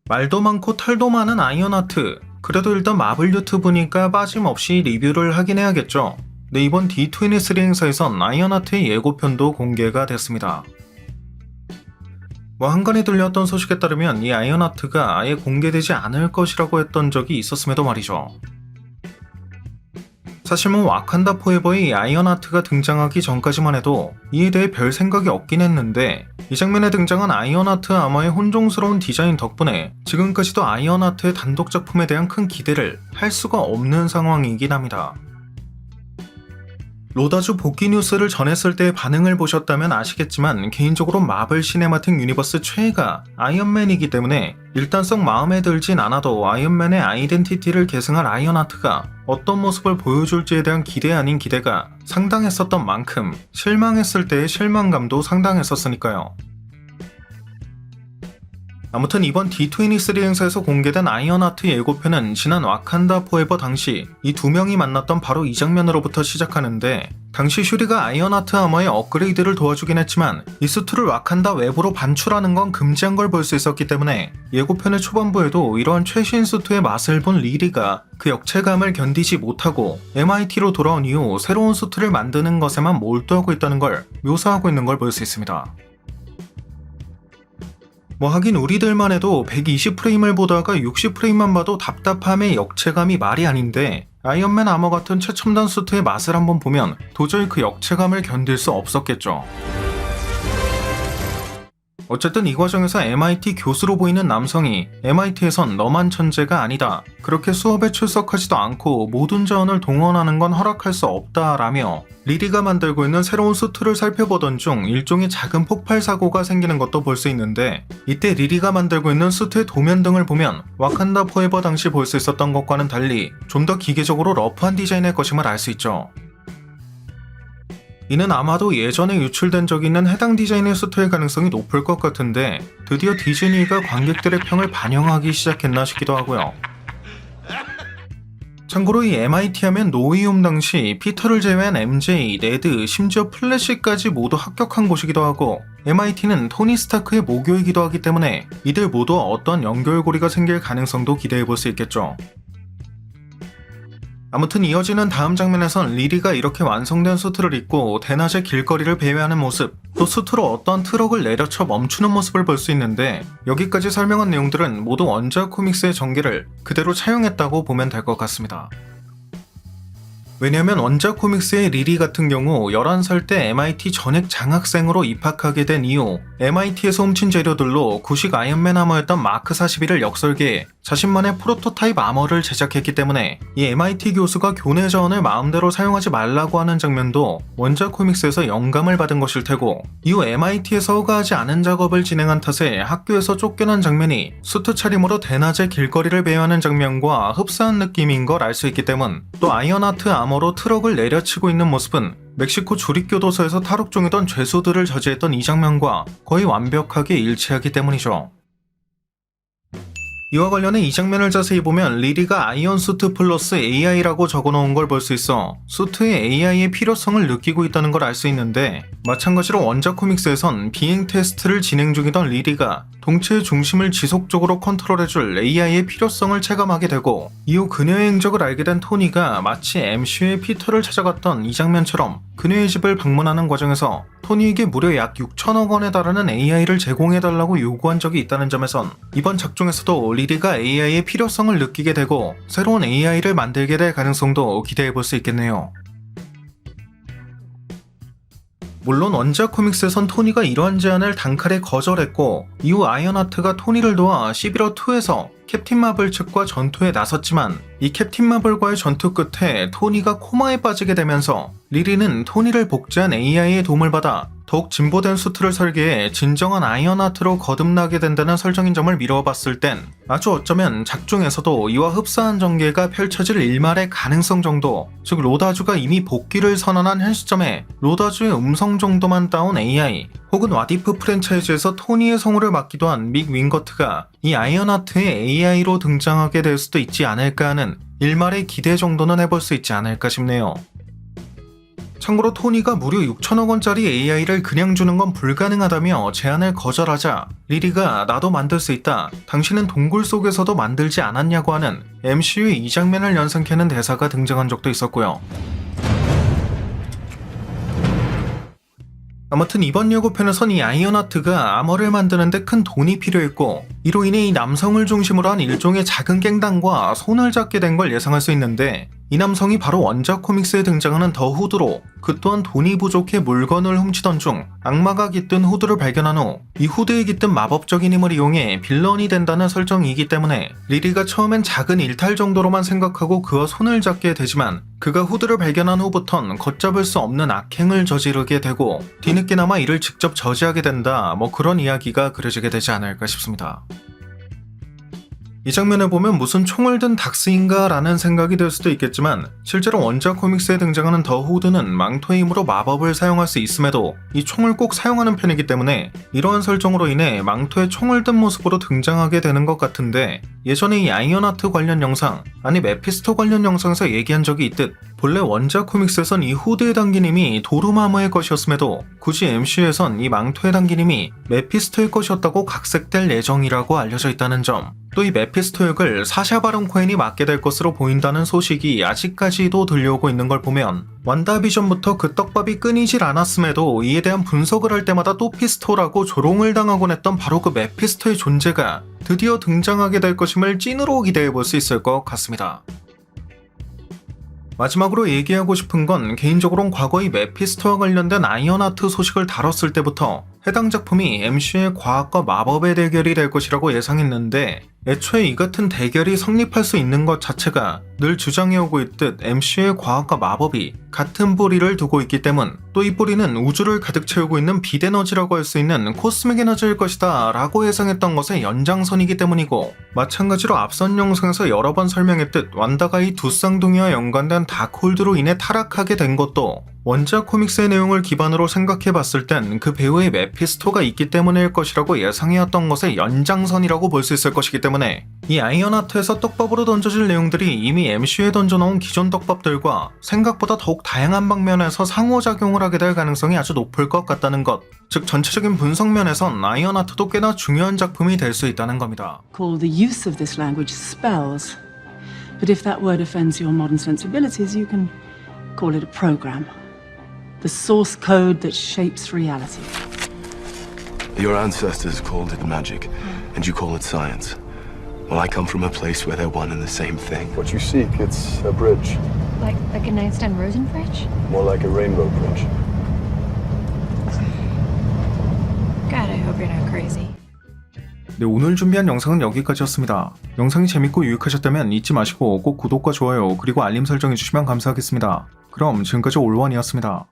말도 많고 탈도 많은 아이언하트. 그래도 일단 마블 유튜브니까 빠짐없이 리뷰를 하긴 해야겠죠. 네, 이번 D23 행사에선 아이언하트의 예고편도 공개가 됐습니다. 한간에 들렸던 소식에 따르면 이 아이언하트가 아예 공개되지 않을 것이라고 했던 적이 있었음에도 말이죠. 사실 와칸다 포에버의 아이언하트가 등장하기 전까지만 해도 이에 대해 별 생각이 없긴 했는데, 이 장면에 등장한 아이언하트 아머의 혼종스러운 디자인 덕분에 지금까지도 아이언하트의 단독 작품에 대한 큰 기대를 할 수가 없는 상황이긴 합니다. 로다주 복귀 뉴스를 전했을 때의 반응을 보셨다면 아시겠지만, 개인적으로 마블 시네마틱 유니버스 최애가 아이언맨이기 때문에 일단썩 마음에 들진 않아도 아이언맨의 아이덴티티를 계승할 아이언하트가 어떤 모습을 보여줄지에 대한 기대 아닌 기대가 상당했었던 만큼 실망했을 때의 실망감도 상당했었으니까요. 아무튼 이번 D23 행사에서 공개된 아이언하트 예고편은 지난 와칸다 포에버 당시 이 두 명이 만났던 바로 이 장면으로부터 시작하는데, 당시 슈리가 아이언하트 아머의 업그레이드를 도와주긴 했지만 이 수트를 와칸다 외부로 반출하는 건 금지한 걸 볼 수 있었기 때문에 예고편의 초반부에도 이러한 최신 수트의 맛을 본 리리가 그 역체감을 견디지 못하고 MIT로 돌아온 이후 새로운 수트를 만드는 것에만 몰두하고 있다는 걸 묘사하고 있는 걸 볼 수 있습니다. 하긴 우리들만 해도 120프레임을 보다가 60프레임만 봐도 답답함의 역체감이 말이 아닌데, 아이언맨 아머 같은 최첨단 수트의 맛을 한번 보면 도저히 그 역체감을 견딜 수 없었겠죠. 어쨌든 이 과정에서 MIT 교수로 보이는 남성이 MIT에선 너만 천재가 아니다, 그렇게 수업에 출석하지도 않고 모든 자원을 동원하는 건 허락할 수 없다 라며 리리가 만들고 있는 새로운 수트를 살펴보던 중 일종의 작은 폭발 사고가 생기는 것도 볼 수 있는데, 이때 리리가 만들고 있는 수트의 도면 등을 보면 와칸다 포에버 당시 볼 수 있었던 것과는 달리 좀 더 기계적으로 러프한 디자인의 것임을 알 수 있죠. 이는 아마도 예전에 유출된 적이 있는 해당 디자인의 수트의 가능성이 높을 것 같은데, 드디어 디즈니가 관객들의 평을 반영하기 시작했나 싶기도 하고요. 참고로 이 MIT 하면 노이움 당시 피터를 제외한 MJ, 네드, 심지어 플래시까지 모두 합격한 곳이기도 하고, MIT는 토니 스타크의 모교이기도 하기 때문에 이들 모두 어떤 연결고리가 생길 가능성도 기대해볼 수 있겠죠. 아무튼 이어지는 다음 장면에선 리리가 이렇게 완성된 수트를 입고 대낮에 길거리를 배회하는 모습, 또 수트로 어떤 트럭을 내려쳐 멈추는 모습을 볼 수 있는데, 여기까지 설명한 내용들은 모두 원작 코믹스의 전개를 그대로 차용했다고 보면 될 것 같습니다. 왜냐면 원작 코믹스의 리리 같은 경우 11살 때 MIT 전액 장학생으로 입학하게 된 이후 MIT에서 훔친 재료들로 구식 아이언맨 아머였던 마크 41을 역설계해 자신만의 프로토타입 아머를 제작했기 때문에 이 MIT 교수가 교내 자원을 마음대로 사용하지 말라고 하는 장면도 원작 코믹스에서 영감을 받은 것일 테고, 이후 MIT에서 허가하지 않은 작업을 진행한 탓에 학교에서 쫓겨난 장면이 수트 차림으로 대낮에 길거리를 배회하는 장면과 흡사한 느낌인 걸 알 수 있기 때문, 또 아이언하트 아머로 트럭을 내려치고 있는 모습은 멕시코 주립교도소에서 탈옥 중이던 죄수들을 저지했던 이 장면과 거의 완벽하게 일치하기 때문이죠. 이와 관련해 이 장면을 자세히 보면 리리가 아이언 수트 플러스 AI라고 적어놓은 걸 볼 수 있어 수트의 AI의 필요성을 느끼고 있다는 걸 알 수 있는데, 마찬가지로 원작 코믹스에선 비행 테스트를 진행 중이던 리리가 동체의 중심을 지속적으로 컨트롤해줄 AI의 필요성을 체감하게 되고, 이후 그녀의 행적을 알게 된 토니가 마치 MCU의 피터를 찾아갔던 이 장면처럼 그녀의 집을 방문하는 과정에서 토니에게 무려 약 6천억 원에 달하는 AI를 제공해달라고 요구한 적이 있다는 점에선 이번 작중에서도 리리가 AI의 필요성을 느끼게 되고 새로운 AI를 만들게 될 가능성도 기대해볼 수 있겠네요. 물론 원작 코믹스에선 토니가 이러한 제안을 단칼에 거절했고, 이후 아이언하트가 토니를 도와 11호2에서 캡틴 마블 측과 전투에 나섰지만, 이 캡틴 마블과의 전투 끝에 토니가 코마에 빠지게 되면서 리리는 토니를 복제한 AI의 도움을 받아 더욱 진보된 수트를 설계해 진정한 아이언하트로 거듭나게 된다는 설정인 점을 미루어 봤을 땐 아주 어쩌면 작중에서도 이와 흡사한 전개가 펼쳐질 일말의 가능성 정도, 즉 로다주가 이미 복귀를 선언한 현 시점에 로다주의 음성 정도만 따온 AI, 혹은 왓이프 프랜차이즈에서 토니의 성우를 맡기도 한 믹 윙거트가 이 아이언하트의 AI로 등장하게 될 수도 있지 않을까 하는 일말의 기대 정도는 해볼 수 있지 않을까 싶네요. 참고로 토니가 무려 6천억 원짜리 AI를 그냥 주는 건 불가능하다며 제안을 거절하자 리리가 나도 만들 수 있다. 당신은 동굴 속에서도 만들지 않았냐고 하는 MCU의 이 장면을 연상케 하는 대사가 등장한 적도 있었고요. 아무튼 이번 예고편에선 이 아이언하트가 아머를 만드는데 큰 돈이 필요했고 이로 인해 이 남성을 중심으로 한 일종의 작은 갱단과 손을 잡게 된 걸 예상할 수 있는데 이 남성이 바로 원작 코믹스에 등장하는 더 후드로 그 또한 돈이 부족해 물건을 훔치던 중 악마가 깃든 후드를 발견한 후 이 후드에 깃든 마법적인 힘을 이용해 빌런이 된다는 설정이기 때문에 리리가 처음엔 작은 일탈 정도로만 생각하고 그와 손을 잡게 되지만 그가 후드를 발견한 후부턴 걷잡을 수 없는 악행을 저지르게 되고 뒤늦게나마 이를 직접 저지하게 된다, 뭐 그런 이야기가 그려지게 되지 않을까 싶습니다. 이 장면을 보면 무슨 총을 든 닥스인가 라는 생각이 들 수도 있겠지만 실제로 원작 코믹스에 등장하는 더 후드는 망토의 힘으로 마법을 사용할 수 있음에도 이 총을 꼭 사용하는 편이기 때문에 이러한 설정으로 인해 망토에 총을 든 모습으로 등장하게 되는 것 같은데 예전에 이 아이언하트 관련 영상, 아니 메피스토 관련 영상에서 얘기한 적이 있듯 본래 원작 코믹스에선 이 후드에 담긴 힘이 도루마무의 것이었음에도 굳이 MCU에선 이 망토에 담긴 힘이 메피스토의 것이었다고 각색될 예정이라고 알려져 있다는 점, 또 이 메피스토 역을 사샤 바론 코헨이 맡게 될 것으로 보인다는 소식이 아직까지도 들려오고 있는 걸 보면 완다비전부터 그 떡밥이 끊이질 않았음에도 이에 대한 분석을 할 때마다 또 피스토라고 조롱을 당하곤 했던 바로 그 메피스토의 존재가 드디어 등장하게 될 것임을 찐으로 기대해 볼 수 있을 것 같습니다. 마지막으로 얘기하고 싶은 건 개인적으로는 과거 이 메피스토와 관련된 아이언하트 소식을 다뤘을 때부터 해당 작품이 MCU의 과학과 마법의 대결이 될 것이라고 예상했는데 애초에 이 같은 대결이 성립할 수 있는 것 자체가 늘 주장해오고 있듯 MCU의 과학과 마법이 같은 뿌리를 두고 있기 때문, 또 이 뿌리는 우주를 가득 채우고 있는 빛에너지라고 할 수 있는 코스믹 에너지일 것이다 라고 예상했던 것의 연장선이기 때문이고, 마찬가지로 앞선 영상에서 여러 번 설명했듯 완다가 이 두 쌍둥이와 연관된 다크홀드로 인해 타락하게 된 것도 원작 코믹스의 내용을 기반으로 생각해봤을 땐 그 배우의 메피스토가 있기 때문일 것이라고 예상해왔던 것의 연장선이라고 볼 수 있을 것이기 때문에 이 아이언하트에서 떡밥으로 던져질 내용들이 이미 MCU에 던져놓은 기존 떡밥들과 생각보다 더욱 다양한 방면에서 상호작용을 하게 될 가능성이 아주 높을 것 같다는 것, 즉 전체적인 분석면에선 아이언하트도 꽤나 중요한 작품이 될 수 있다는 겁니다. Call the use of this language spells, but if that word offends your modern sensibilities, you can call it a program. The source code that shapes reality. Your ancestors called it magic, and you call it science. Well, I come from a place where they're one and the same thing. What you seek, it's a bridge. Like a Nightstein Rosen bridge? More like a rainbow bridge. God, I hope you're not crazy. 네, 오늘 준비한 영상은 여기까지였습니다. 영상이 재밌고 유익하셨다면 잊지 마시고 꼭 구독과 좋아요 그리고 알림 설정해주시면 감사하겠습니다. 그럼 지금까지 올원이었습니다.